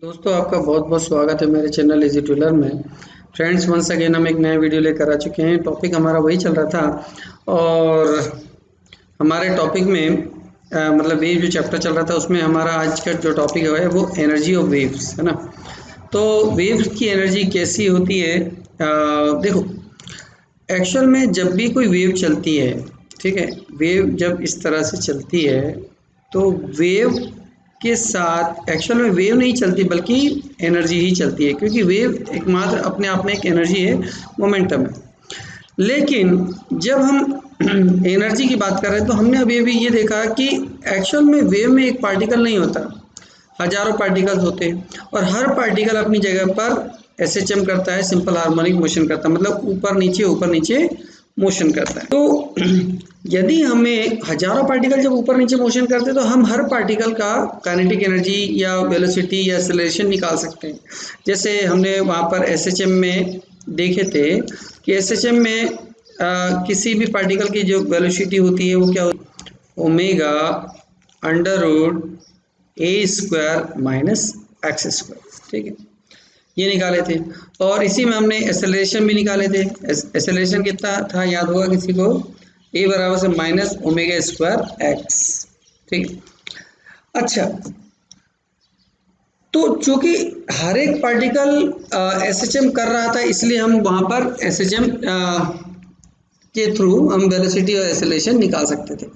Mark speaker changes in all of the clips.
Speaker 1: दोस्तों आपका बहुत बहुत स्वागत है मेरे चैनल इजी ट्विलर में। फ्रेंड्स, वंस अगेन हम एक नया वीडियो लेकर आ चुके हैं। टॉपिक हमारा वही चल रहा था और हमारे टॉपिक में मतलब ये जो चैप्टर चल रहा था उसमें हमारा आज का जो टॉपिक है वो एनर्जी ऑफ वेव्स है ना। तो वेव्स की एनर्जी कैसी होती है? देखो, एक्चुअल में जब भी कोई वेव चलती है, ठीक है, वेव जब इस तरह से चलती है तो वेव के साथ एक्चुअल में वेव नहीं चलती बल्कि एनर्जी ही चलती है, क्योंकि वेव एकमात्र अपने आप में एक एनर्जी है, मोमेंटम है। लेकिन जब हम एनर्जी की बात कर रहे हैं तो हमने अभी अभी ये देखा कि एक्चुअल में वेव में एक पार्टिकल नहीं होता, हजारों पार्टिकल्स होते हैं और हर पार्टिकल अपनी जगह पर एसएचएम करता है, सिंपल हार्मोनिक मोशन करता है, मतलब ऊपर नीचे मोशन करता है। तो यदि हमें हजारों पार्टिकल जब ऊपर नीचे मोशन करते हैं तो हम हर पार्टिकल का काइनेटिक एनर्जी या वेलोसिटी या एक्सेलरेशन निकाल सकते हैं। जैसे हमने वहाँ पर एसएचएम में देखे थे कि एसएचएम में किसी भी पार्टिकल की जो वेलोसिटी होती है वो क्या होती है, ओमेगा अंडर रूट ए स्क्वायर माइनस एक्स स्क्वायर, ठीक है, ये निकाले थे। और इसी में हमने एक्सेलरेशन भी निकाले थे। एक्सेलरेशन कितना था याद होगा किसी को? ए बराबर से माइनस ओमेगा स्क्वायर एक्स, ठीक है। अच्छा, तो चूंकि हर एक पार्टिकल एसएचएम कर रहा था इसलिए हम वहां पर एसएचएम के थ्रू हम वेलोसिटी और एक्सेलरेशन निकाल सकते थे।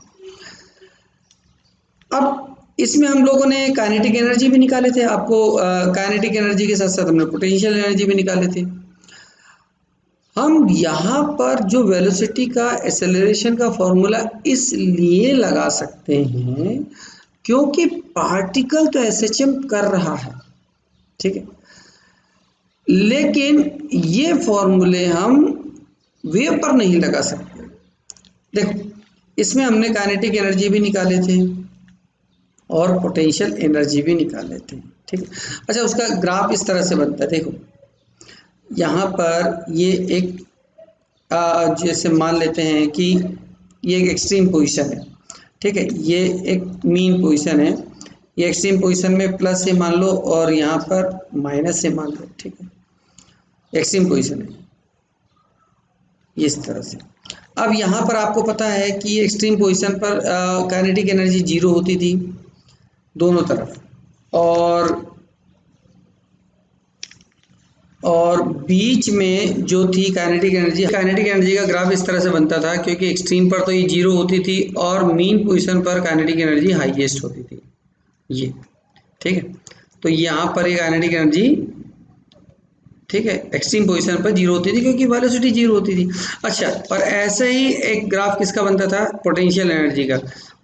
Speaker 1: अब इसमें हम लोगों ने काइनेटिक एनर्जी भी निकाले थे। आपको काइनेटिक एनर्जी के साथ साथ हमने पोटेंशियल एनर्जी भी निकाले थे। हम यहाँ पर जो वेलोसिटी का एक्सेलरेशन का फॉर्मूला इसलिए लगा सकते हैं क्योंकि पार्टिकल तो एसएचएम कर रहा है, ठीक है, लेकिन ये फॉर्मूले हम वेव पर नहीं लगा सकते। देखो, इसमें हमने काइनेटिक एनर्जी भी निकाले थे और पोटेंशियल एनर्जी भी निकाले थे, ठीक है। अच्छा, उसका ग्राफ इस तरह से बनता है। देखो, यहाँ पर ये एक जैसे मान लेते हैं कि ये एक एक्सट्रीम पोजीशन है, ठीक है, ये एक मीन पोजीशन है। ये एक्सट्रीम पोजीशन में प्लस से मान लो और यहाँ पर माइनस से मान लो, ठीक है, एक्सट्रीम पोजीशन है इस तरह से। अब यहाँ पर आपको पता है कि एक्सट्रीम पोजीशन पर काइनेटिक एनर्जी जीरो होती थी दोनों तरफ, और बीच में जो थी काइनेटिक एनर्जी का ग्राफ इस तरह से बनता था, क्योंकि एक्सट्रीम पर तो ये जीरो होती थी और मीन पोजीशन पर काइनेटिक एनर्जी हाईएस्ट होती थी, ये, ठीक है। तो यहाँ पर ये काइनेटिक एनर्जी, ठीक है, एक्सट्रीम पोजीशन पर जीरो होती थी क्योंकि वेलोसिटी जीरो होती थी। अच्छा, पर ऐसे ही एक ग्राफ किसका बनता था? पोटेंशियल एनर्जी का।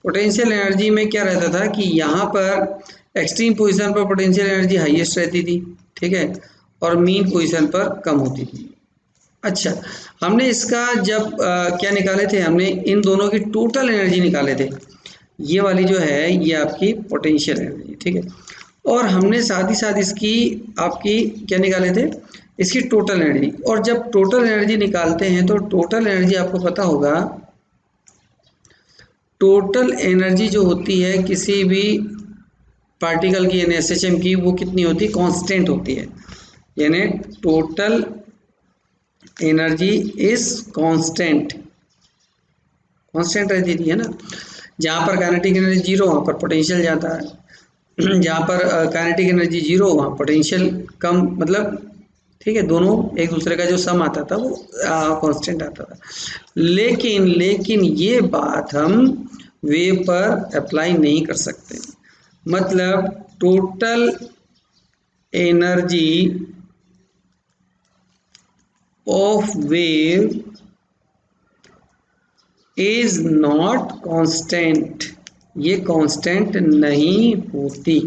Speaker 1: पोटेंशियल एनर्जी में क्या रहता था कि यहाँ पर एक्सट्रीम पोजीशन पर पोटेंशियल एनर्जी हाईएस्ट रहती थी, ठीक है, और मीन पोजीशन पर कम होती थी। अच्छा, हमने इसका जब क्या निकाले थे, हमने इन दोनों की टोटल एनर्जी निकाले थे। ये वाली जो है ये आपकी पोटेंशियल एनर्जी, ठीक है, और हमने साथ ही साथ इसकी आपकी क्या निकाले थे, इसकी टोटल एनर्जी। और जब टोटल एनर्जी निकालते हैं तो टोटल एनर्जी आपको पता होगा, टोटल एनर्जी जो होती है किसी भी पार्टिकल की यानी एसएचएम की, वो कितनी होती है? कांस्टेंट होती है, यानी total energy is constant, constant रहती थी, है ना। जहाँ पर काइनेटिक एनर्जी जीरो वहाँ पर पोटेंशियल जाता है, जहाँ पर काइनेटिक एनर्जी जीरो वहाँ पोटेंशियल कम, मतलब ठीक है, दोनों एक दूसरे का जो सम आता था वो कांस्टेंट आता था। लेकिन ये बात हम वेव पर अप्लाई नहीं कर सकते। मतलब total energy of wave is not constant, ये कांस्टेंट नहीं होती,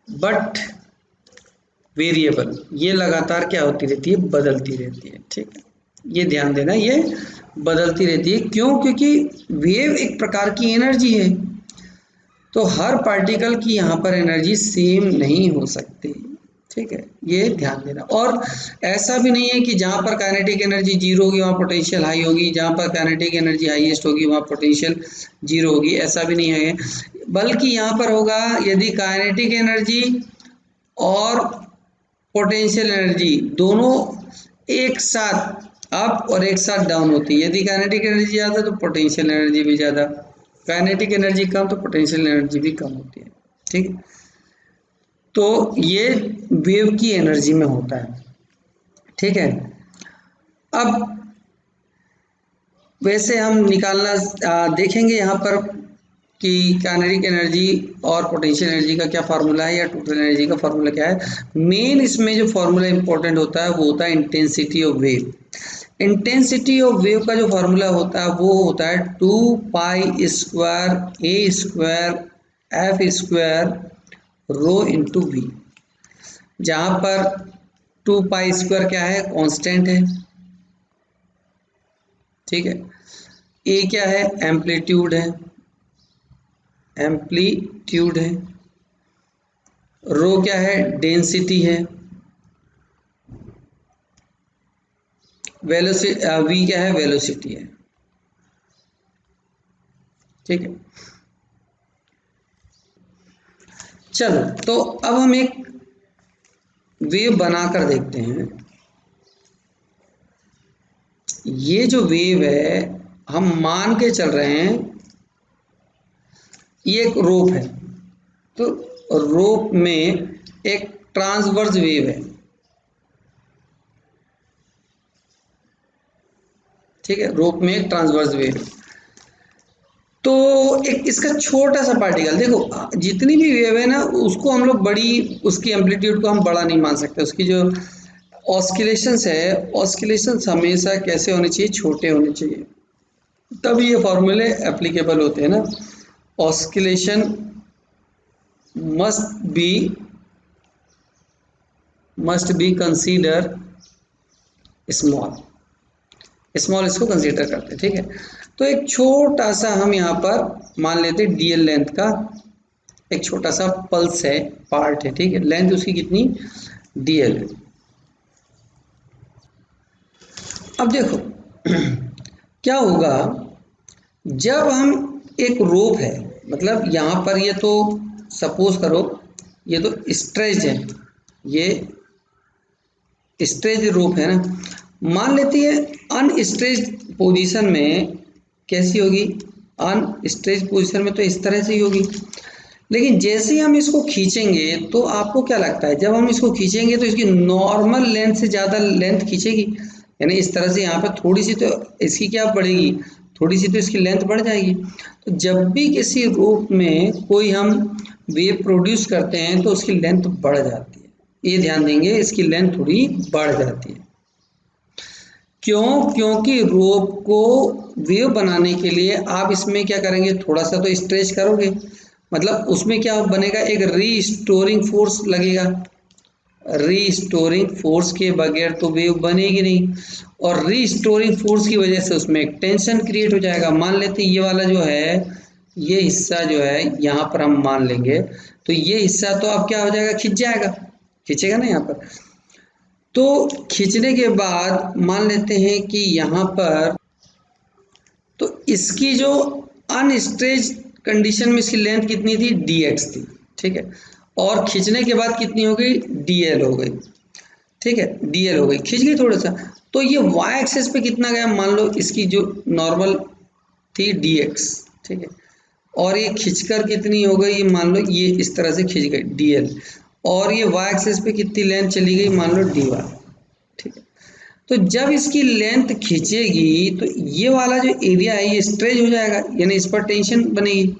Speaker 1: बट वेरिएबल, ये लगातार क्या होती रहती है? बदलती रहती है, ठीक है, ये ध्यान देना, ये बदलती रहती है। क्यों? क्योंकि वेव एक प्रकार की एनर्जी है, तो हर पार्टिकल की यहाँ पर एनर्जी सेम नहीं हो सकती, ठीक है, ये ध्यान देना। और ऐसा भी नहीं है कि जहाँ पर काइनेटिक एनर्जी जीरो होगी वहाँ पोटेंशियल हाई होगी, जहाँ पर काइनेटिक एनर्जी हाईएस्ट होगी वहाँ पोटेंशियल जीरो होगी, ऐसा भी नहीं है। बल्कि यहाँ पर होगा यदि काइनेटिक एनर्जी और पोटेंशियल एनर्जी दोनों एक साथ अप और एक साथ डाउन होती है। यदि काइनेटिक एनर्जी ज़्यादा तो पोटेंशियल एनर्जी भी ज़्यादा, काइनेटिक एनर्जी कम तो पोटेंशियल एनर्जी भी कम होती है। ठीक है, तो ये वेव की एनर्जी में होता है। ठीक है, अब वैसे हम निकालना देखेंगे यहाँ पर कि काइनेटिक एनर्जी और पोटेंशियल एनर्जी का क्या फार्मूला है या टोटल एनर्जी का फार्मूला क्या है। मेन इसमें जो फार्मूला इंपॉर्टेंट होता है वो होता है intensity of wave. Intensity of wave का जो फार्मूला होता है वो होता है 2 pi square A square F square rho into V, जहाँ पर 2 पाई स्क्वायर क्या है, कांस्टेंट है। ठीक है, ए क्या है, एम्पलीट्यूड है, एम्पलीट्यूड है। रो क्या है, डेंसिटी है। वेलोसिटी, वी क्या है, वेलोसिटी है। ठीक है, चलो तो अब हम एक वेव बनाकर देखते हैं। ये जो वेव है हम मान के चल रहे हैं ये एक रोप है, तो रोप में एक ट्रांसवर्स वेव है। ठीक है, रोप में एक ट्रांसवर्स वेव है। तो एक इसका छोटा सा पार्टिकल, देखो जितनी भी वेव है ना उसको हम लोग बड़ी, उसकी एम्पलीट्यूड को हम बड़ा नहीं मान सकते। उसकी जो ऑस्किलेशंस है, ऑस्किलेशंस हमेशा कैसे होने चाहिए, छोटे होने चाहिए, तभी ये फॉर्मूले एप्लीकेबल होते हैं ना। Oscillation must be consider small, small इसको कंसीडर करते हैं। ठीक है, तो एक छोटा सा हम यहाँ पर मान लेते हैं डीएल लेंथ का एक छोटा सा पल्स है, पार्ट है। ठीक है, लेंथ उसकी कितनी, डीएल। अब देखो क्या होगा जब हम एक रोप है, मतलब यहाँ पर ये तो सपोज करो ये तो स्ट्रेच है, ये स्ट्रेच रोप है ना, मान लेती है अनस्ट्रेच पोजीशन में कैसी होगी, अनस्ट्रेच पोजीशन में तो इस तरह से ही होगी। लेकिन जैसे ही हम इसको खींचेंगे तो आपको क्या लगता है, जब हम इसको खींचेंगे तो इसकी नॉर्मल लेंथ से ज़्यादा लेंथ खींचेगी, यानी इस तरह से यहाँ पर थोड़ी सी तो इसकी क्या बढ़ेगी, थोड़ी सी तो इसकी लेंथ बढ़ जाएगी। तो जब भी किसी रूप में कोई हम वेव प्रोड्यूस करते हैं तो उसकी लेंथ बढ़ जाती है, ये ध्यान देंगे, इसकी लेंथ थोड़ी बढ़ जाती है। क्यों, क्योंकि रोप को वेव बनाने के लिए आप इसमें क्या करेंगे, थोड़ा सा तो स्ट्रेच करोगे, मतलब उसमें क्या बनेगा, एक रीस्टोरिंग फोर्स लगेगा। रीस्टोरिंग फोर्स के बगैर तो वेव बनेगी नहीं, और रीस्टोरिंग फोर्स की वजह से उसमें एक टेंशन क्रिएट हो जाएगा। मान लेते हैं ये वाला जो है, ये हिस्सा जो है यहाँ पर हम मान लेंगे, तो ये हिस्सा तो अब क्या हो जाएगा, खिंच जाएगा, खींचेगा ना यहाँ पर। तो खींचने के बाद मान लेते हैं कि यहाँ पर, तो इसकी जो अनस्ट्रेच कंडीशन में इसकी लेंथ कितनी थी, dx थी। ठीक है, और खींचने के बाद कितनी हो गई, dl हो गई। ठीक है, dl हो गई, खींच गई थोड़ा सा, तो ये y एक्सिस पे कितना गया, मान लो इसकी जो नॉर्मल थी dx। ठीक है, और ये खींचकर कितनी हो गई, मान लो ये इस तरह से खींच गई dl, और ये y एक्सिस पे कितनी लेंथ चली गई, मान लो dy। ठीक है, तो जब इसकी लेंथ खींचेगी तो ये वाला जो एरिया है ये स्ट्रेच हो जाएगा, यानी इस पर टेंशन बनेगी,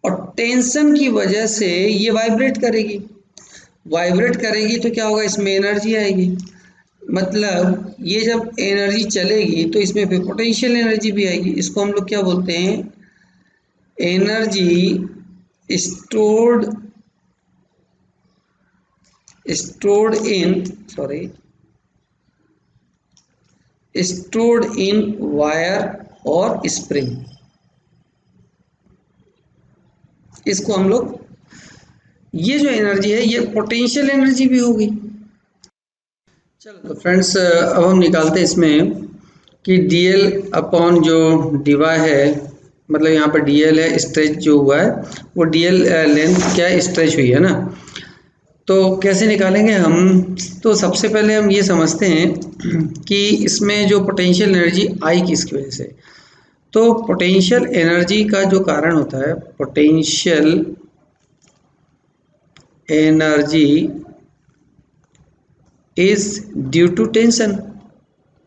Speaker 1: और टेंशन की वजह से ये वाइब्रेट करेगी। वाइब्रेट करेगी तो क्या होगा, इसमें एनर्जी आएगी, मतलब ये जब एनर्जी चलेगी तो इसमें फिर पोटेंशियल एनर्जी भी आएगी। इसको हम लोग क्या बोलते हैं, एनर्जी स्टोर्ड इन वायर और स्प्रिंग, इसको हम लोग, ये जो एनर्जी है ये पोटेंशियल एनर्जी भी होगी। चलो तो फ्रेंड्स अब हम निकालते हैं इसमें कि dl अपॉन जो dy है मतलब यहाँ पर dl है, स्ट्रेच जो हुआ है वो dl लेंथ क्या है, स्ट्रेच हुई है ना। तो कैसे निकालेंगे हम? तो सबसे पहले हम ये समझते हैं कि इसमें जो पोटेंशियल एनर्जी आई किसकी वजह से। तो पोटेंशियल एनर्जी का जो कारण होता है, potential energy is due to tension,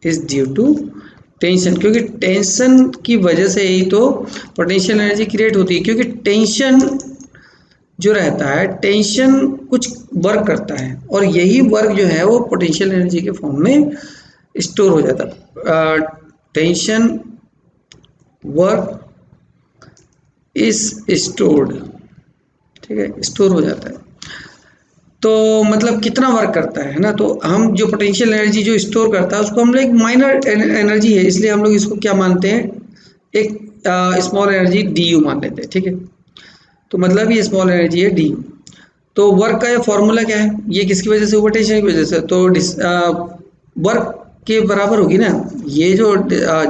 Speaker 1: is due to tension, क्योंकि टेंशन की वजह से ही तो पोटेंशियल एनर्जी क्रिएट होती है। क्योंकि टेंशन जो रहता है, टेंशन कुछ वर्क करता है और यही वर्क जो है वो पोटेंशियल एनर्जी के फॉर्म में स्टोर हो जाता है। टेंशन वर्क इज स्टोर्ड, ठीक है, स्टोर हो जाता है। तो मतलब कितना वर्क करता है ना, तो हम जो पोटेंशियल एनर्जी जो स्टोर करता है उसको हम लोग एक माइनर एनर्जी है, इसलिए हम लोग इसको क्या मानते हैं, एक स्मॉल एनर्जी डी यू मान लेते हैं, ठीक है। तो मतलब ये स्मॉल एनर्जी है डी। तो वर्क का ये फॉर्मूला क्या है, ये किसकी वजह से हुआ, टेंशन की वजह से। तो वर्क के बराबर होगी ना, ये जो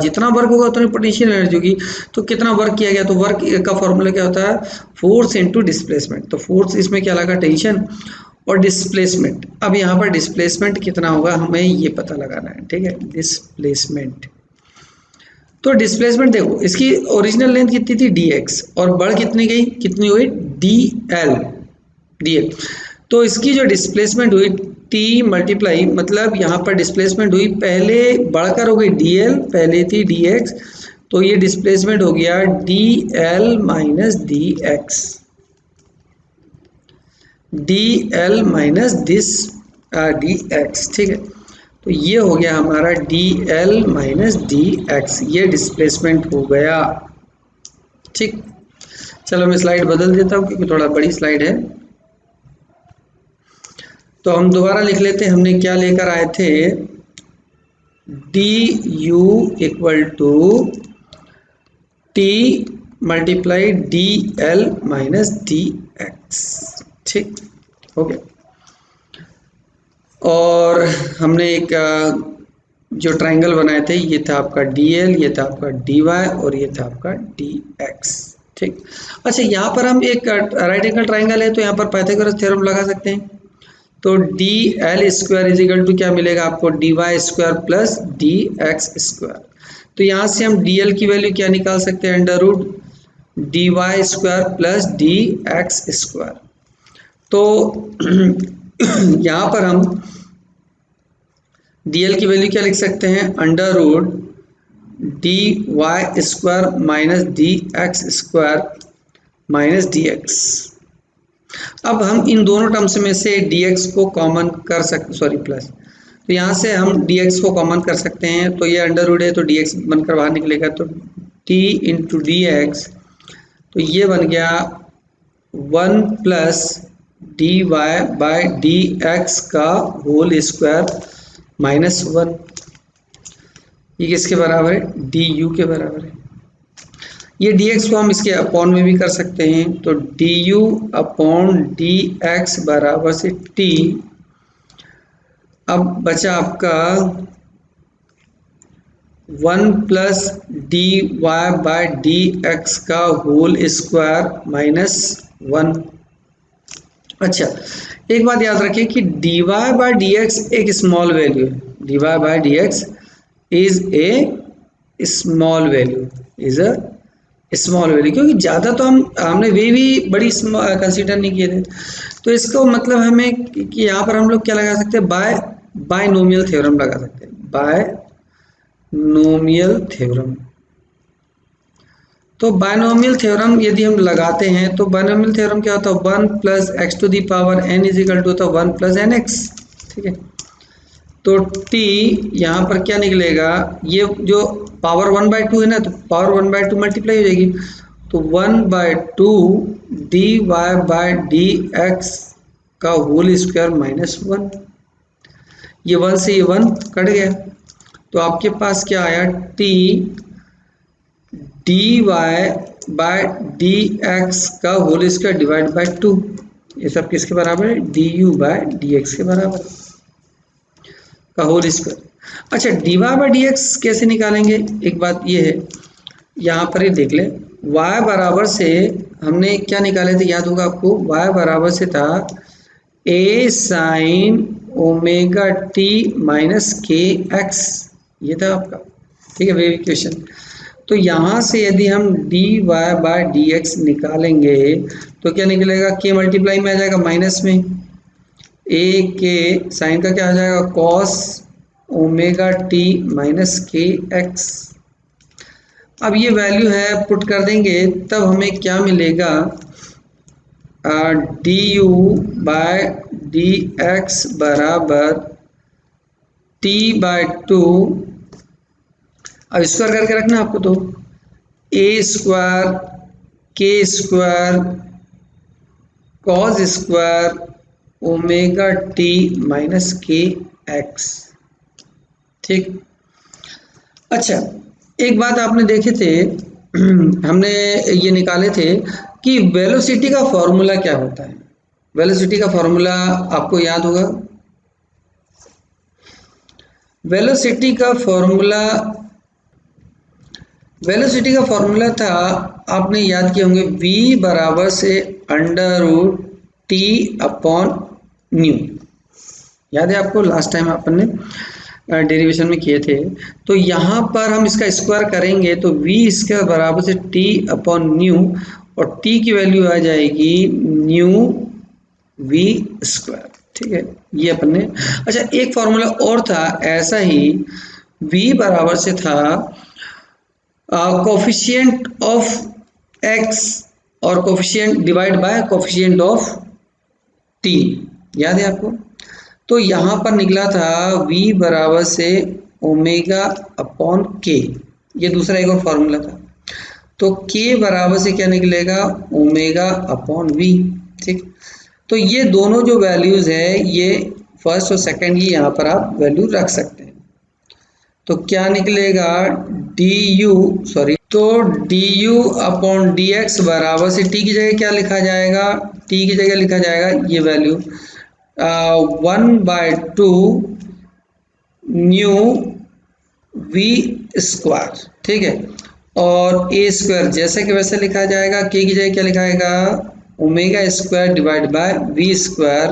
Speaker 1: जितना वर्क होगा उतनी पोटेंशियल एनर्जी होगी। तो कितना वर्क किया गया, तो वर्क का फॉर्मूला क्या होता है, फोर्स इनटू डिस्प्लेसमेंट। तो फोर्स इसमें क्या लगा, टेंशन, और डिस्प्लेसमेंट, अब यहाँ पर डिस्प्लेसमेंट कितना होगा हमें ये पता लगाना है, ठीक है, डिस्प्लेसमेंट। तो डिस्प्लेसमेंट देखो, इसकी ओरिजिनल लेंथ कितनी थी dx, और बढ़ कितनी गई, कितनी हुई dl। तो इसकी जो डिस्प्लेसमेंट हुई t मल्टीप्लाई, मतलब यहाँ पर डिस्प्लेसमेंट हुई, पहले बढ़कर हो गई dl, पहले थी dx, तो ये डिस्प्लेसमेंट हो गया dl minus dx, dl minus this dx, ठीक है। तो ये हो गया हमारा dl माइनस dx, ये डिस्प्लेसमेंट हो गया, ठीक। चलो मैं स्लाइड बदल देता हूँ क्योंकि थोड़ा बड़ी स्लाइड है। तो हम दोबारा लिख लेते हैं, हमने क्या लेकर आए थे, du equal to t multiply dl minus dx, ठीक, हो गया। और हमने एक जो ट्रायंगल बनाए थे, ये था आपका dl, ये था आपका dy और ये था आपका dx, ठीक। अच्छा, यहाँ पर हम एक राइट एंगल ट्रायंगल है तो यहाँ पर पाइथागोरस थ्योरम लगा सकते हैं। तो dl square is equal to क्या मिलेगा आपको, dy square plus dx square. तो यहाँ से हम dl की वैल्यू क्या निकाल सकते हैं, under root dy square plus dx square. तो यहाँ पर हम dl की वैल्यू क्या लिख सकते हैं, under root dy square minus dx square minus dx। अब हम इन दोनों टर्म्स में से dx को कॉमन कर सकते, सॉरी प्लस, तो यहाँ से हम dx को कॉमन कर सकते हैं। तो ये अंडर रूट है तो dx बनकर बाहर निकलेगा, तो t इंटू dx, तो ये बन गया 1 प्लस dy बाय dx का होल स्क्वायर माइनस 1। ये किसके बराबर है, du के बराबर है। ये dx को हम इसके अपॉन में भी कर सकते हैं, तो du अपॉन dx बराबर से t। अब बचा आपका 1 प्लस dy बाय dx का होल स्क्वायर माइनस 1। अच्छा, एक बात याद रखिए कि dy बाय dx एक स्मॉल वैल्यू है, dy by dx is a small value, is a small value, क्योंकि ज़्यादा तो हमने वे भी बड़ी कंसीडर नहीं किए थे। तो इसको मतलब हमें कि यहाँ पर हम लोग क्या लगा सकते हैं, बायनोमियल थ्योरम लगा सकते हैं, बायनोमियल थ्योरम। तो बायनोमियल थ्योरम यदि हम लगाते हैं तो बायनोमियल थ्योरम क्या होता है, 1 plus x to the power n is equal to होता है 1 प्लस एन एक्स, ठीक है। तो t यहाँ पर क्या निकलेगा, ये जो पावर 1/2 है ना, तो पावर 1/2 मल्टीप्लाई हो जाएगी, तो 1/2 dy बाय dx का होल स्क्वायर माइनस 1। ये 1 से ये 1 कट गया, तो आपके पास क्या आया, t dy बाय dx का होल स्क्वायर डिवाइड बाय 2। ये सब किसके बराबर है, du बाय dx के बराबर का होल स्क्वायर। अच्छा, dy बाय dx कैसे निकालेंगे, एक बात ये है, यहाँ पर ही देख ले, y बराबर से हमने क्या निकाले थे, याद होगा आपको, y बराबर से था a sine omega T minus के एक्स, ये था आपका, ठीक है, वेव इक्वेशन। तो यहाँ से यदि हम d y by d x निकालेंगे तो क्या निकलेगा, के मल्टीप्लाई में आ जाएगा माइनस में, ए के साइन का क्या आ जाएगा, कॉस ओमेगा टी माइनस के एक्स। अब ये वैल्यू है पुट कर देंगे तब हमें क्या मिलेगा, d u by d x बराबर टी बाय टू, अब स्क्वायर करके रखना आपको, तो ए स्क्वायर के square cos square omega T minus के एक्स, ठीक। अच्छा, एक बात आपने देखे थे हमने ये निकाले थे कि वेलोसिटी का फॉर्मूला क्या होता है। वेलोसिटी का फॉर्मूला आपको याद होगा, वेलोसिटी का फॉर्मूला था, आपने याद किए होंगे, v बराबर से under root t upon mu, याद है आपको, लास्ट टाइम अपन ने डेरिवेशन में किए थे। तो यहाँ पर हम इसका स्क्वायर करेंगे तो v स्क्वायर बराबर से t अपॉन न्यू, और t की वैल्यू आ जाएगी न्यू v स्क्वायर, ठीक है, ये अपन ने। अच्छा, एक फॉर्मूला और था ऐसा ही, v बराबर से था कोफिशिएंट ऑफ x और coefficient divide by coefficient of t, याद है आपको। तो यहाँ पर निकला था v बराबर से ओमेगा अपॉन के, ये दूसरा एक और फॉर्मूला था। तो k बराबर से क्या निकलेगा, ओमेगा अपॉन v, ठीक। तो ये दोनों जो वैल्यूज है, ये फर्स्ट और सेकंड, ये यहाँ पर आप वैल्यू रख सकते हैं। तो क्या निकलेगा, तो D you upon D x बराबर से t की जगह क्या लिखा जाएगा, t की जगह लिखा जाएगा ये वैल्यू 1/2 न्यू v स्क्वायर, ठीक है, और ए स्क्वायर जैसे कि वैसे लिखा जाएगा, के की जगह क्या लिखाएगा, omega square divide by V square,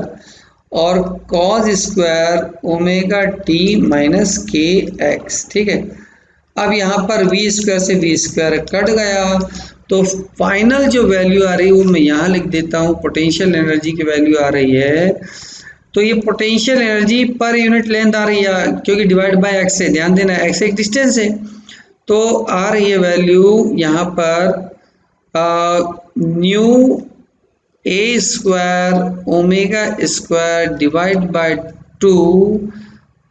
Speaker 1: और cos square omega T minus के एक्स, ठीक है। अब यहाँ पर वी स्क्वायर से वी स्क्वायर कट गया, तो फाइनल जो वैल्यू आ रही है वो मैं यहाँ लिख देता हूँ, पोटेंशियल एनर्जी की वैल्यू आ रही है। तो ये potential energy per unit length आ रही है, क्योंकि डिवाइड बाय एक्स है, ध्यान देना एक्स एक डिस्टेंस है, तो आ रही है वैल्यू यहाँ पर new A square omega square divide by 2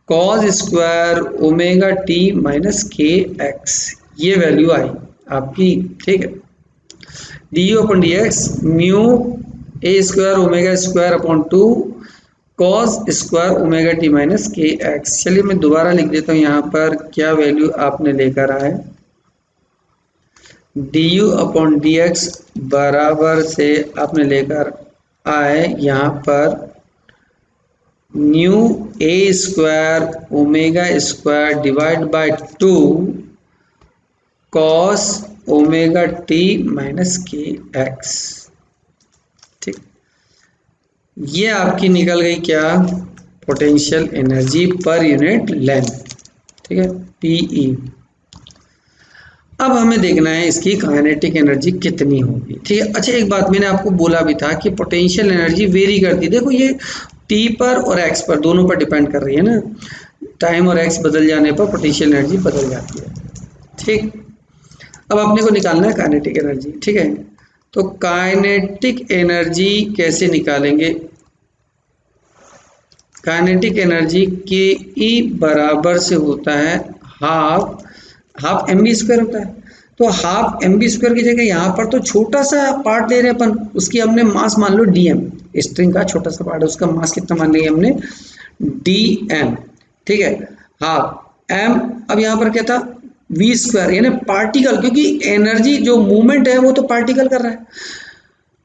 Speaker 1: cos square omega T minus के एक्स, ये वैल्यू आई आपकी, ठीक है। D you upon D x mu A square omega square upon 2 cos square omega T minus के x. चलिए मैं दोबारा लिख देता हूँ यहाँ पर क्या वैल्यू आपने लेकर आए, D you upon D x बराबर से आपने लेकर आए यहाँ पर new A square omega square divide by 2 cos omega T minus के एक्स, ठीक। ये आपकी निकल गई क्या, potential energy per unit length, ठीक है, पीई। अब हमें देखना है इसकी काइनेटिक एनर्जी कितनी होगी, ठीक है। अच्छा, एक बात मैंने आपको बोला भी था कि पोटेंशियल एनर्जी वेरी करती है, देखो ये टी पर और एक्स पर दोनों पर डिपेंड कर रही है ना, टाइम और एक्स बदल जाने पर पोटेंशियल एनर्जी बदल जाती है, ठीक। अब अपने को निकालना है काइनेटिक एनर्जी, ठीक है। तो काइनेटिक एनर्जी कैसे निकालेंगे, काइनेटिक एनर्जी के ई बराबर से होता है हाफ एम बी स्क्वायर होता है। तो हाफ एम बी स्क्वायर की जगह यहाँ पर तो छोटा सा पार्ट ले रहे हैं अपन, उसकी हमने मास मान लो डी एम, स्ट्रिंग का छोटा सा पार्ट है, उसका मास कितना मान लिया हमने, डी एम, ठीक है, हाफ एम। अब यहाँ पर क्या था, वी स्क्वायर यानी पार्टिकल, क्योंकि एनर्जी जो मूवमेंट है वो तो पार्टिकल कर रहा है,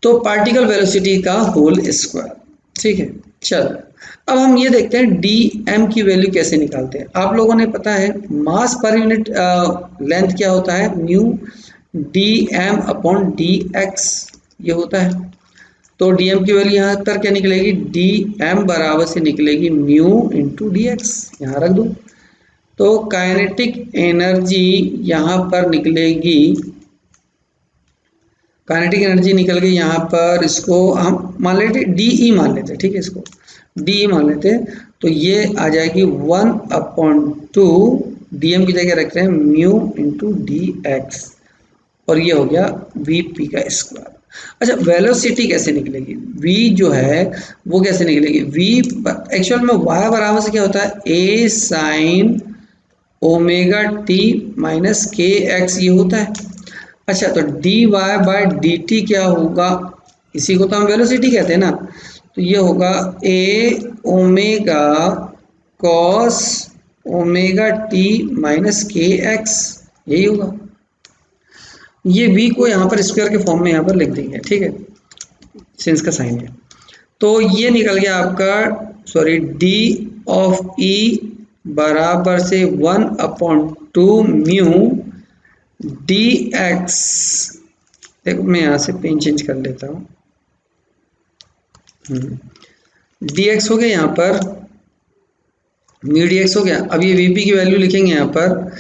Speaker 1: तो पार्टिकल वेलोसिटी का होल स्क्वायर, ठीक है। चल अब हम ये देखते हैं डी एम की वैल्यू कैसे निकालते हैं। आप लोगों ने पता है मास पर यूनिट लेंथ क्या होता है, म्यू dm/dx ये होता है। तो dm की वैल्यू यहाँ पर क्या निकलेगी, dm बराबर से निकलेगी म्यू इंटू डी एक्स, यहाँ रख दूँ। तो काइनेटिक एनर्जी यहाँ पर निकलेगी, काइनेटिक एनर्जी निकल गई यहाँ पर, इसको हम मान लेते डीई मान लेते, ठीक है, इसको डीई मान लेते। तो ये आ जाएगी 1/2 डीएम की जगह रख रहे हैं म्यू इंटू डी एक्स, और ये हो गया वीपी का स्क्वायर। अच्छा, वेलोसिटी कैसे निकलेगी, v जो है वो कैसे निकलेगी, v एक्चुअल में y बराबर से क्या होता है, a sine omega T minus के एक्स ये होता है। अच्छा, तो dy बाय dt क्या होगा, इसी को तो हम वेलोसिटी कहते हैं ना। तो ये होगा a omega cos omega T minus के एक्स, यही होगा। ये v को यहाँ पर स्क्वायर के फॉर्म में यहाँ पर लिख देंगे, ठीक है, सिंस का साइन है। तो ये निकल गया आपका, सॉरी, d ऑफ e बराबर से 1/2 म्यू डी एक्स। देखो मैं यहाँ से पेन चेंज कर लेता हूँ, डी एक्स हो गया यहाँ पर, म्यू डी एक्स हो गया। अब ये वीपी की वैल्यू लिखेंगे यहाँ पर,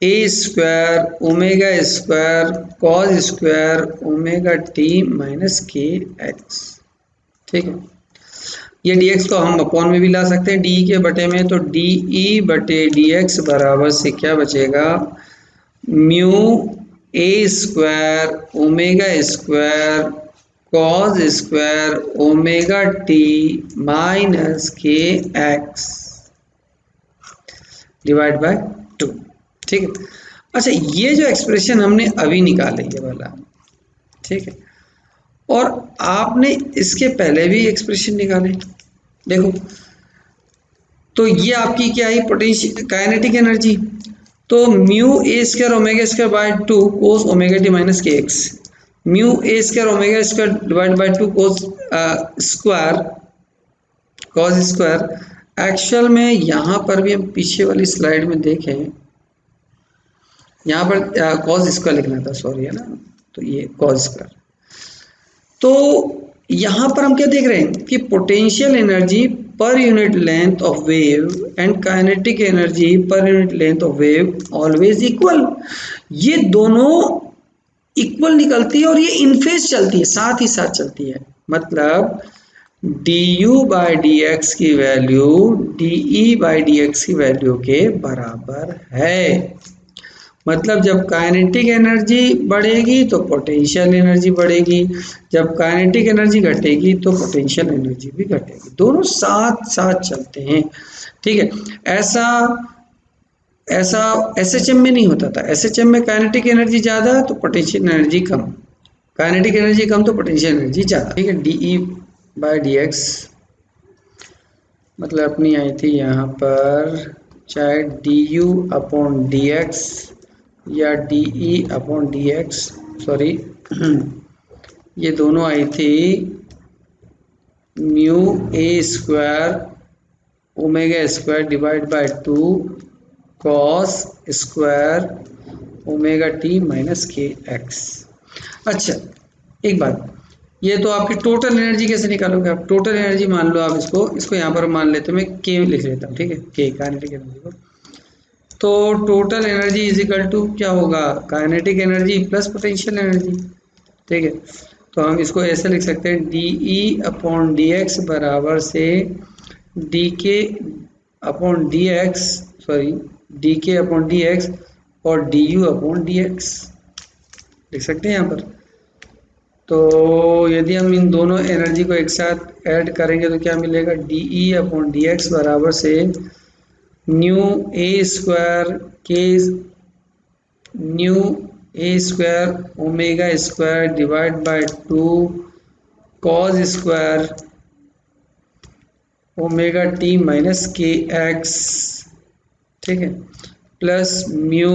Speaker 1: A square omega square cos square omega T minus के एक्स, ठीक है। ये डी एक्स को हम अपॉन में भी ला सकते हैं, डी के बटे में, तो डी ई बटे डी एक्स बराबर से क्या बचेगा, म्यू ए square omega square cos square omega T minus के एक्स डिवाइड बाय 2, ठीक है। अच्छा, ये जो एक्सप्रेशन हमने अभी निकाले ये वाला, ठीक है, और आपने इसके पहले भी एक्सप्रेशन निकाले, देखो। तो ये आपकी क्या है, पोटेंशियल काइनेटिक एनर्जी। तो mu A square omega square by 2 cos omega T minus के X, mu A square omega square divide by 2 cos square cos square. Actual में यहाँ पर भी हम पीछे वाली स्लाइड में देखें, यहाँ पर कॉस स्क्वायर लिखना था, सॉरी, है ना, तो ये कॉस स्क्वायर। तो यहाँ पर हम क्या देख रहे हैं कि potential energy per unit length of wave and kinetic energy per unit length of wave always equal. ये दोनों इक्वल निकलती है और ये इन फेज चलती है, साथ ही साथ चलती है। मतलब du बाई डी एक्स की value de by D x की वैल्यू के बराबर है। मतलब जब काइनेटिक एनर्जी बढ़ेगी तो पोटेंशियल एनर्जी बढ़ेगी, जब काइनेटिक एनर्जी घटेगी तो पोटेंशियल एनर्जी भी घटेगी, दोनों साथ साथ चलते हैं, ठीक है। ऐसा एसएचएम में नहीं होता था। एसएचएम में काइनेटिक एनर्जी ज़्यादा तो पोटेंशियल एनर्जी कम, काइनेटिक एनर्जी कम तो पोटेंशियल एनर्जी ज़्यादा, ठीक है। डीई बाय डी एक्स मतलब अपनी आई थी यहाँ पर, चाहे D you upon D X या D E upon D x, sorry, ये दोनों आई थी mu A square omega square divide by 2 cos square omega T minus के एक्स। अच्छा, एक बात, ये तो आपकी टोटल एनर्जी कैसे निकालोगे आप, टोटल एनर्जी मान लो आप, इसको यहाँ पर मान लेते हैं, मैं के लिख लेता हूँ, ठीक है, के काइनेटिक एनर्जी को। तो total energy is equal to क्या होगा, kinetic energy plus potential energy, ठीक है। तो हम इसको ऐसे लिख सकते हैं, d E upon D x बराबर से d k upon D x, sorry, d k upon D x और d you upon D x लिख सकते हैं यहाँ पर। तो यदि हम इन दोनों एनर्जी को एक साथ ऐड करेंगे तो क्या मिलेगा, D E upon D x बराबर से न्यू ए स्क्वायर के new A square omega square divide by 2 cos square omega T minus के एक्स, ठीक है, plus mu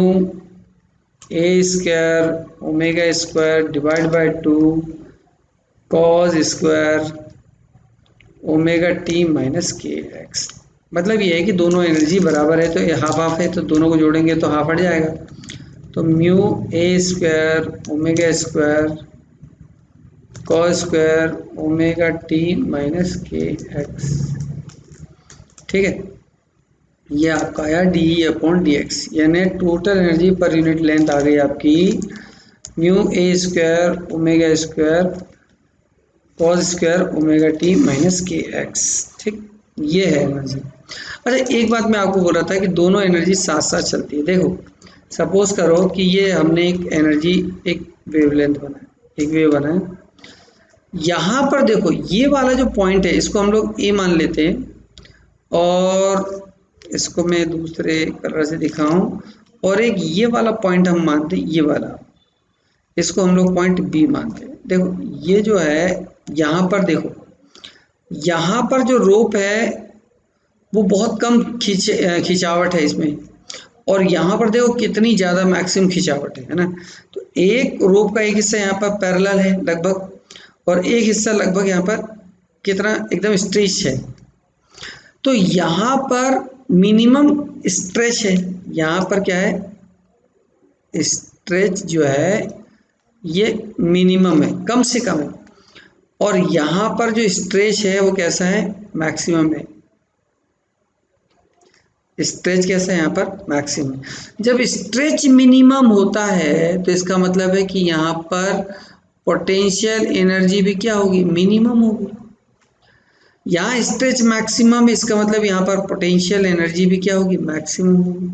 Speaker 1: A square omega square divide by 2 cos square omega T minus के x. मतलब ये है कि दोनों एनर्जी बराबर है, तो ये हाफ हाफ है, तो दोनों को जोड़ेंगे तो हाफ हट जाएगा। तो म्यू ए square omega square cos square omega T minus के एक्स। ठीक है, ये आपका आया डी अपॉन डी एक्स, यानी total energy per unit length आ गई आपकी म्यू ए square omega square cos square omega T minus के एक्स। ठीक, ये है एनर्जी। अच्छा, एक बात मैं आपको बोल रहा था कि दोनों एनर्जी साथ साथ चलती है। देखो सपोज करो कि ये हमने एक एनर्जी, एक वेवलेंथ बनाया, एक वेव बनाया, यहाँ पर देखो ये वाला जो पॉइंट है इसको हम लोग ए मान लेते हैं, और इसको मैं दूसरे कलर से दिखाऊं, और एक ये वाला पॉइंट हम मानते हैं, ये वाला, इसको हम लोग पॉइंट बी मानते हैं। देखो ये जो है यहाँ पर, देखो यहाँ पर जो रोप है वो बहुत कम खिंचावट है इसमें, और यहाँ पर देखो कितनी ज़्यादा मैक्सिमम खिंचावट है ना। तो एक रोप का एक हिस्सा यहाँ पर पैरेलल है लगभग, और एक हिस्सा लगभग यहाँ पर कितना एकदम स्ट्रेच है। तो यहाँ पर मिनिमम स्ट्रेच है, यहाँ पर क्या है, स्ट्रेच जो है ये मिनिमम है, कम से कम है, और यहाँ पर जो स्ट्रेच है वो कैसा है, मैक्सिमम है। स्ट्रेच कैसा है यहाँ पर, मैक्सिमम। जब स्ट्रेच मिनिमम होता है तो इसका मतलब है कि यहाँ पर पोटेंशियल एनर्जी भी क्या होगी, मिनिमम होगी। यहाँ स्ट्रेच मैक्सिमम, इसका मतलब यहाँ पर पोटेंशियल एनर्जी भी क्या होगी, मैक्सिमम होगी।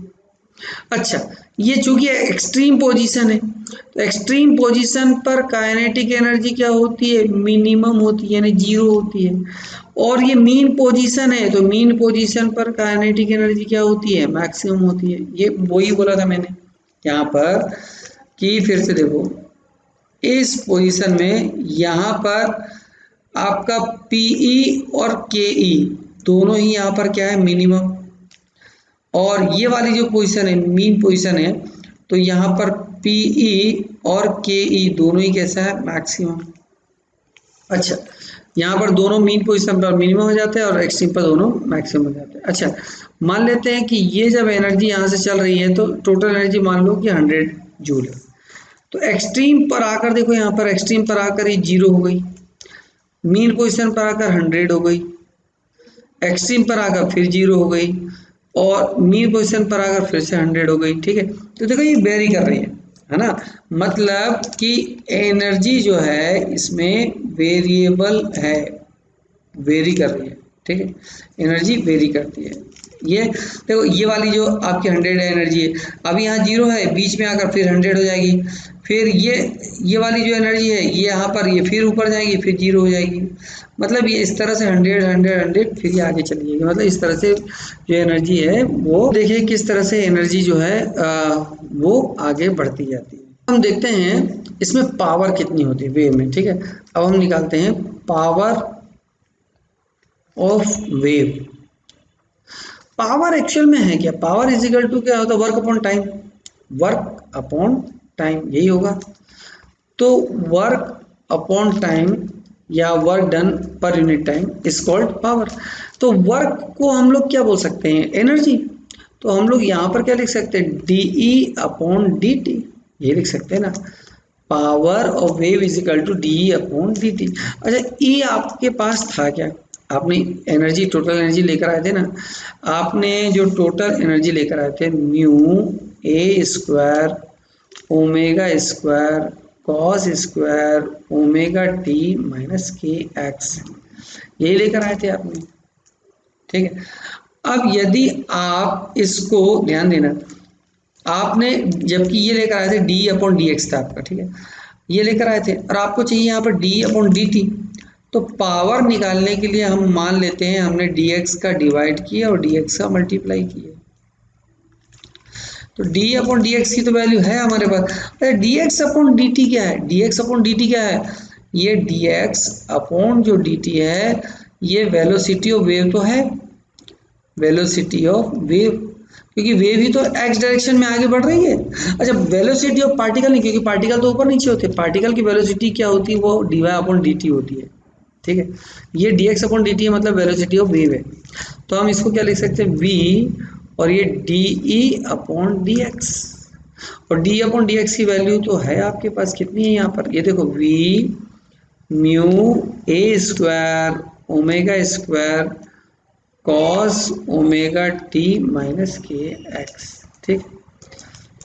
Speaker 1: अच्छा, ये चूंकि एक्सट्रीम पोजीशन है, तो एक्सट्रीम पोजीशन पर काइनेटिक एनर्जी क्या होती है, मिनिमम होती है, यानी जीरो होती है। और ये मीन पोजीशन है, तो मीन पोजीशन पर काइनेटिक एनर्जी क्या होती है, मैक्सिमम होती है। ये वही बोला था मैंने यहाँ पर कि फिर से देखो, इस पोजीशन में यहाँ पर आपका पीई और केई दोनों ही यहाँ पर क्या है, मिनिमम, और ये वाली जो पोजीशन है मीन पोजीशन है, तो यहाँ पर पीई और केई दोनों ही कैसा है, मैक्सिमम। अच्छा, यहाँ पर दोनों मीन पोजीशन पर मिनिमम हो जाते हैं और एक्सट्रीम पर दोनों मैक्सिमम हो जाते हैं। अच्छा, मान लेते हैं कि ये जब एनर्जी यहाँ से चल रही है तो टोटल एनर्जी मान लो कि 100 जूल है। तो एक्सट्रीम पर आकर देखो, यहाँ पर एक्सट्रीम पर आकर ये 0 हो गई, मीन पोजीशन पर आकर 100 हो गई, एक्सट्रीम पर आकर फिर 0 हो गई, और मीन पोजीशन पर आकर फिर से 100 हो गई। ठीक है, तो देखो ये वेरी कर रही है ना, मतलब कि एनर्जी जो है इसमें वेरिएबल है, वेरी कर रही है। ठीक है, एनर्जी वेरी करती है। ये देखो, ये वाली जो आपकी 100 एनर्जी है, अभी यहाँ 0 है, बीच में आकर फिर 100 हो जाएगी, फिर ये वाली जो एनर्जी है ये यहाँ पर, ये फिर ऊपर जाएगी, फिर 0 हो जाएगी। मतलब ये इस तरह से 100 100 100 फिर ये आगे चली जाएगी। मतलब इस तरह से जो एनर्जी है वो, देखिए किस तरह से एनर्जी जो है वो आगे बढ़ती जाती है। हम देखते हैं इसमें पावर कितनी होती है वेव में। ठीक है, अब हम निकालते हैं power of wave. Power actual में है क्या, पावर इज इक्वल टू क्या होता है, work upon time, work upon time, यही होगा। तो वर्क अपॉन टाइम या work done per unit time is called power. तो वर्क को हम लोग क्या बोल सकते हैं, एनर्जी। तो हम लोग यहाँ पर क्या लिख सकते हैं, डीई अपॉन डी टी, ये लिख सकते हैं ना, power of wave is equal to d E upon d t. अच्छा, ई आपके पास था क्या, आपने एनर्जी, टोटल एनर्जी लेकर आए थे ना, आपने जो टोटल एनर्जी लेकर आए थे म्यू ए square omega square cos square omega T minus के एक्स, यही लेकर आए थे आपने। ठीक है, अब यदि आप इसको ध्यान देना, आपने जबकि ये लेकर आए थे डी अपॉन डी एक्स था आपका, ठीक है, ये लेकर आए थे, और आपको चाहिए यहाँ पर डी अपॉन डी टी। तो पावर निकालने के लिए हम मान लेते हैं हमने dx का डिवाइड किया और dx का मल्टीप्लाई किया। तो d अपॉन डी एक्स की तो वैल्यू है हमारे पास। अरे dx अपॉन डी टी क्या है, dx अपॉन डी टी क्या है, ये dx अपॉन जो dt है ये वेलोसिटी ऑफ वेव तो है, वेलोसिटी ऑफ वेव, क्योंकि वेव ही तो x डायरेक्शन में आगे बढ़ रही है। अच्छा, वेलोसिटी ऑफ पार्टिकल नहीं, क्योंकि पार्टिकल तो ऊपर नीचे होते हैं, पार्टिकल की वेलोसिटी क्या होती है, वो dy अपॉन डी टी होती है। ठीक है, ये dx अपॉन डी टी है, मतलब वेलोसिटी ऑफ वेव है। तो हम इसको क्या लिख सकते हैं, v, और ये dE अपॉन dx। और डी अपॉन डी एक्स की वैल्यू तो है आपके पास, कितनी है यहाँ पर, ये देखो वी म्यू ए square omega square cos omega T minus के एक्स। ठीक,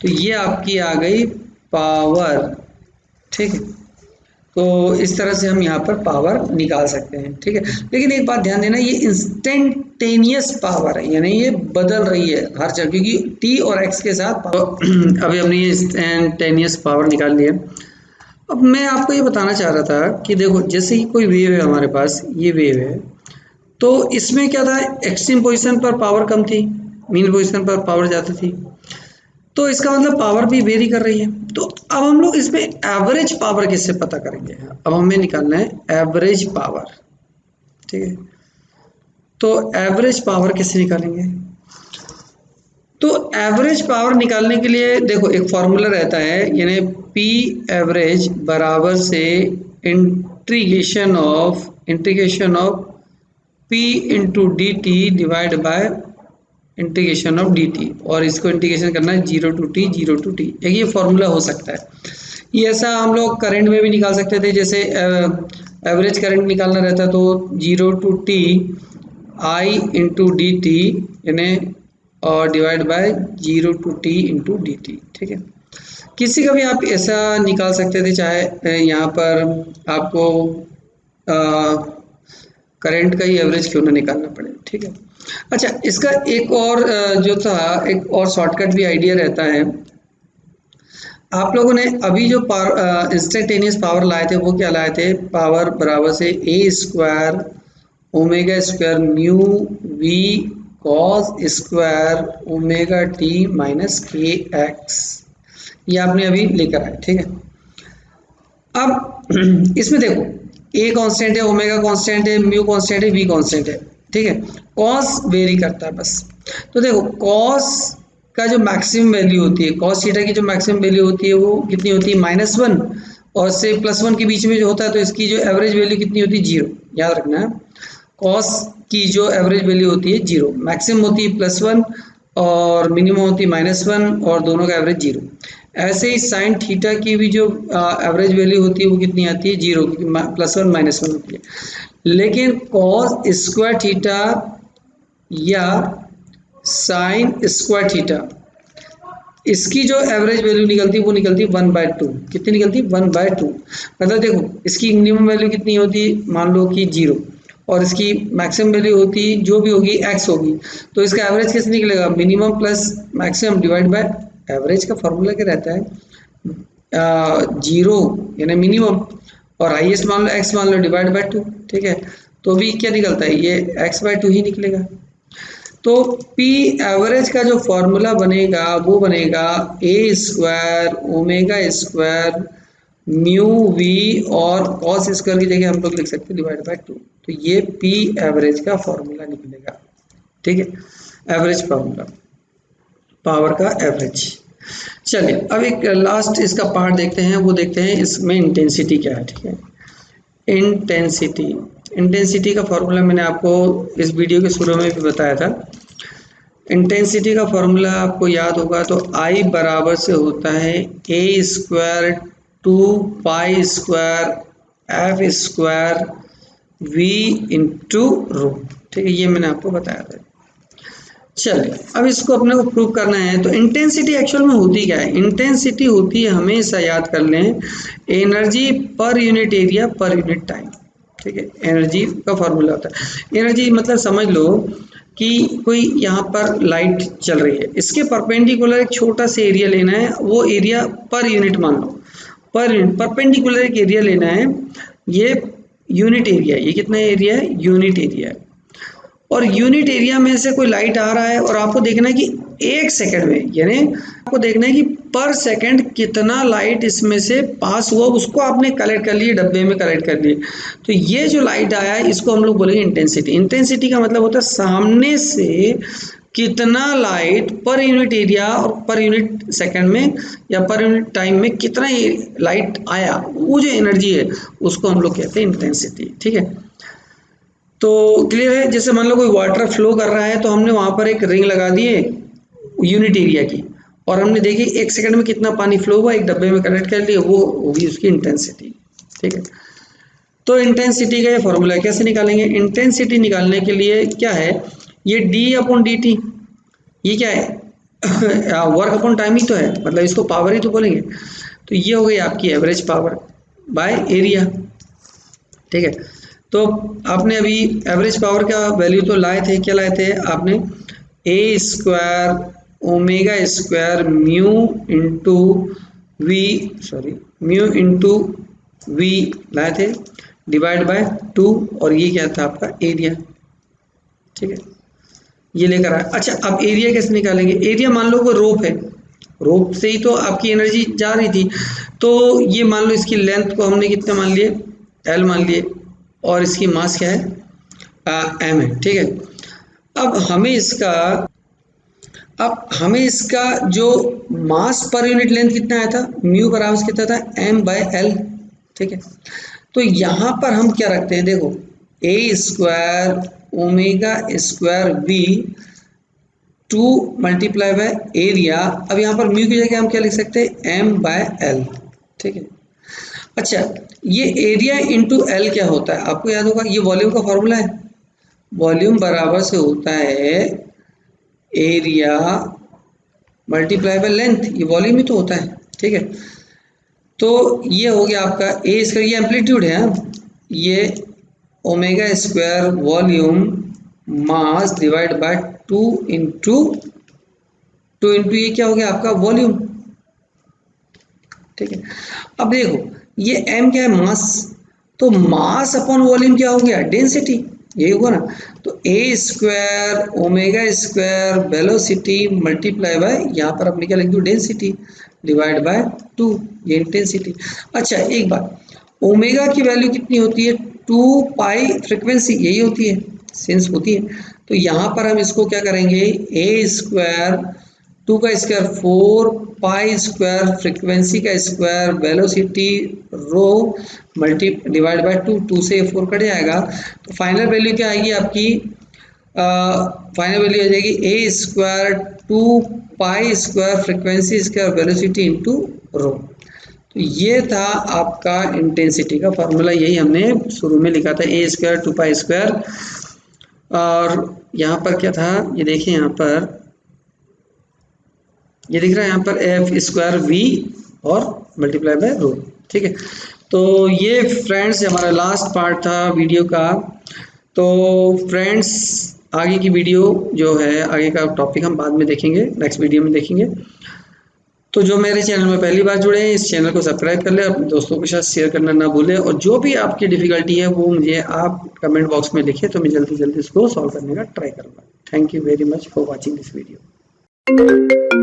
Speaker 1: तो ये आपकी आ गई पावर। ठीक है, तो इस तरह से हम यहाँ पर पावर निकाल सकते हैं। ठीक है, लेकिन एक बात ध्यान देना, ये इंस्टेंटेनियस पावर है, यानी ये बदल रही है हर जगह, क्योंकि टी और एक्स के साथ अभी हमने ये इंस्टेंटेनियस पावर निकाल लिया। अब मैं आपको ये बताना चाह रहा था कि देखो जैसे कि कोई वेव है हमारे पास, ये वेव है, तो इसमें क्या था, एक्सट्रीम पोजिशन पर पावर कम थी, मीन पोजिशन पर पावर ज़्यादा थी, तो इसका मतलब पावर भी वेरी कर रही है। तो अब हम लोग इसमें एवरेज पावर किससे पता करेंगे, अब हमें निकालना है एवरेज पावर। ठीक है, तो एवरेज पावर कैसे निकालेंगे, तो एवरेज पावर निकालने के लिए देखो एक फॉर्मूला रहता है, यानी पी एवरेज बराबर से integration of P into D T divide by integration of D T, और इसको इंटीग्रेशन करना है 0 to t 0 to t। एक ये फॉर्मूला हो सकता है। ये ऐसा हम लोग करंट में भी निकाल सकते थे, जैसे एवरेज करंट निकालना रहता तो 0 to t I into D T यानी और divide by 0 to t into D T. ठीक है, किसी का भी आप ऐसा निकाल सकते थे, चाहे यहाँ पर आपको करंट का ही एवरेज क्यों ना निकालना पड़े। ठीक है, अच्छा इसका एक और जो था, एक और शॉर्टकट भी आइडिया रहता है। आप लोगों ने अभी जो इंस्टेंटेनियस पावर लाए थे वो क्या लाए थे, पावर बराबर से A square omega square mu V cos square omega T minus के एक्स, ये आपने अभी लेकर आए। ठीक है, अब इसमें देखो ए कांस्टेंट है, ओमेगा कांस्टेंट है, म्यू कांस्टेंट है, वी कांस्टेंट है। ठीक है, कॉस वेरी करता है बस। तो देखो कॉस का जो मैक्सिमम वैल्यू होती है, कॉस थीटा की जो मैक्सिमम वैल्यू होती है वो कितनी होती है, -1 और से +1 के बीच में जो होता है, तो इसकी जो एवरेज वैल्यू कितनी होती है, 0। याद रखना है, कॉस की जो एवरेज वैल्यू होती है 0, मैक्सिमम होती है +1 और मिनिमम होती है -1 और दोनों का एवरेज 0। ऐसे ही साइन थीटा की भी जो एवरेज वैल्यू होती है वो कितनी आती है, 0, क्योंकि +1 -1 होती है। लेकिन कॉस स्क्वायर थीटा या साइन स्क्वायर थीटा, इसकी जो एवरेज वैल्यू निकलती है वो निकलती है 1/2। कितनी निकलती है, 1/2। मतलब देखो इसकी मिनिमम वैल्यू कितनी होती है, मान लो कि 0, और इसकी मैक्सिमम वैल्यू होती जो भी होगी x होगी, तो इसका एवरेज कैसे निकलेगा, minimum plus maximum divide by average का फॉर्मूला क्या रहता है, 0 यानी मिनिमम और हाईएस्ट मान लो x मान लो डिवाइड बाय 2। ठीक है, तो भी क्या निकलता है, ये x/2 ही निकलेगा। तो P एवरेज का जो फॉर्मूला बनेगा वो बनेगा A square omega square mu V और कॉस स्क्वायर की जगह हम लोग लिख सकते हैं डिवाइड बाय 2। तो ये P एवरेज का फॉर्मूला निकलेगा। ठीक है, एवरेज फॉर्मूला, पावर का एवरेज। चलिए अब एक लास्ट इसका पार्ट देखते हैं, वो देखते हैं इसमें इंटेंसिटी क्या है। ठीक है, इंटेंसिटी का फॉर्मूला मैंने आपको इस वीडियो के शुरू में भी बताया था। इंटेंसिटी का फॉर्मूला आपको याद होगा, तो I बराबर से होता है a square 2 square f square v into rho. ठीक है, ये मैंने आपको बताया था। चलिए अब इसको अपने को प्रूव करना है। तो इंटेंसिटी एक्चुअल में होती क्या है, इंटेंसिटी होती है, हमेशा याद कर लें, energy per unit area per unit time. ठीक है, एनर्जी का फॉर्मूला होता है, एनर्जी मतलब समझ लो कि कोई यहाँ पर लाइट चल रही है, इसके परपेंडिकुलर एक छोटा सा एरिया लेना है, वो एरिया पर यूनिट मान लो, पर यूनिट परपेंडिकुलर एक एरिया लेना है, ये यूनिट एरिया, ये कितना एरिया है, यूनिट एरिया है। और यूनिट एरिया में से कोई लाइट आ रहा है और आपको देखना है कि 1 सेकंड में, यानी आपको देखना है कि पर सेकंड कितना लाइट इसमें से पास हुआ, उसको आपने कलेक्ट कर लिए, डब्बे में कलेक्ट कर लिए। तो ये जो लाइट आया है इसको हम लोग बोलेंगे इंटेंसिटी। इंटेंसिटी का मतलब होता है सामने से कितना लाइट पर यूनिट एरिया और पर यूनिट सेकंड में या पर यूनिट टाइम में कितना लाइट आया, वो जो एनर्जी है उसको हम लोग कहते हैं इंटेंसिटी। ठीक है, तो क्लियर है। जैसे मान लो कोई वाटर फ्लो कर रहा है, तो हमने वहां पर एक रिंग लगा दी है यूनिट एरिया की, और हमने देखी 1 सेकंड में कितना पानी फ्लो हुआ, एक डब्बे में कलेक्ट कर लिया, वो होगी उसकी इंटेंसिटी। ठीक है, तो इंटेंसिटी का ये फॉर्मूला कैसे निकालेंगे? इंटेंसिटी निकालने के लिए क्या है, ये d/dt, ये क्या है वर्क अपॉन टाइम ही तो है, मतलब इसको पावर ही तो बोलेंगे। तो ये हो गई आपकी एवरेज पावर बाय एरिया। ठीक है, तो आपने अभी एवरेज पावर का वैल्यू तो लाए थे, क्या लाए थे आपने? A square omega square mu into V, sorry mu into V लाए थे, डिवाइड बाय 2, और ये क्या था आपका एरिया। ठीक है, ये लेकर आए। अच्छा, अब एरिया कैसे निकालेंगे? एरिया मान लो वो रोप है, रोप से ही तो आपकी एनर्जी जा रही थी, तो ये मान लो इसकी लेंथ को हमने कितना मान लिए, एल मान लिए, और इसकी मास क्या है, एम है। ठीक है, अब हमें इसका जो मास पर यूनिट लेंथ कितना आया था, म्यू बराबर कितना था, एम बाय एल। ठीक है, तो यहाँ पर हम क्या रखते हैं, देखो A square omega square V 2 multiply by area. अब यहाँ पर म्यू की जगह हम क्या लिख सकते हैं, एम बाय एल। ठीक है, अच्छा ये एरिया इंटू एल क्या होता है आपको याद होगा, ये वॉल्यूम का फॉर्मूला है। वॉल्यूम बराबर से होता है एरिया मल्टीप्लाई बाय लेंथ, ये वॉल्यूम ही तो होता है। ठीक है, तो ये हो गया आपका ए इसका, ये एम्पलीट्यूड है, ये omega square volume mass divide by 2 into ये क्या हो गया आपका वॉल्यूम। ठीक है, अब देखो ये m क्या है, मास, तो मास अपॉन वॉल्यूम क्या हो गया, डेंसिटी, यही हुआ ना। तो ए square omega square velocity multiply by, यहाँ पर अपने क्या लिख दो, डेंसिटी डिवाइड बाय 2, ये इंटेंसिटी। अच्छा एक बात, ओमेगा की वैल्यू कितनी होती है, 2 पाई फ्रिक्वेंसी, यही होती है, सेंस होती है। तो यहाँ पर हम इसको क्या करेंगे, ए स्क्वायर 2 का स्क्वायर 4 पाई स्क्वायर फ्रीक्वेंसी का square velocity rho multi divide by 2, 2 से 4 कट जाएगा, तो फाइनल वैल्यू क्या आएगी आपकी, फाइनल वैल्यू आ जाएगी A square 2 pi square frequency square velocity into rho. तो ये था आपका इंटेंसिटी का फॉर्मूला, यही हमने शुरू में लिखा था, ए स्क्वायर 2 पाई स्क्वायर, और यहाँ पर क्या था, ये देखिए यहाँ पर ये दिख रहा है, यहाँ पर एफ स्क्वायर वी और मल्टीप्लाई बाय रो। ठीक है, तो ये फ्रेंड्स हमारा लास्ट पार्ट था वीडियो का। तो फ्रेंड्स आगे की वीडियो जो है, आगे का टॉपिक हम बाद में देखेंगे, नेक्स्ट वीडियो में देखेंगे। तो जो मेरे चैनल में पहली बार जुड़े हैं, इस चैनल को सब्सक्राइब कर ले, अपने दोस्तों के साथ शेयर करना ना भूलें, और जो भी आपकी डिफिकल्टी है वो मुझे आप कमेंट बॉक्स में लिखें, तो मैं जल्दी जल्दी इसको सॉल्व करने का ट्राई करूँगा। Thank you very much for watching this video.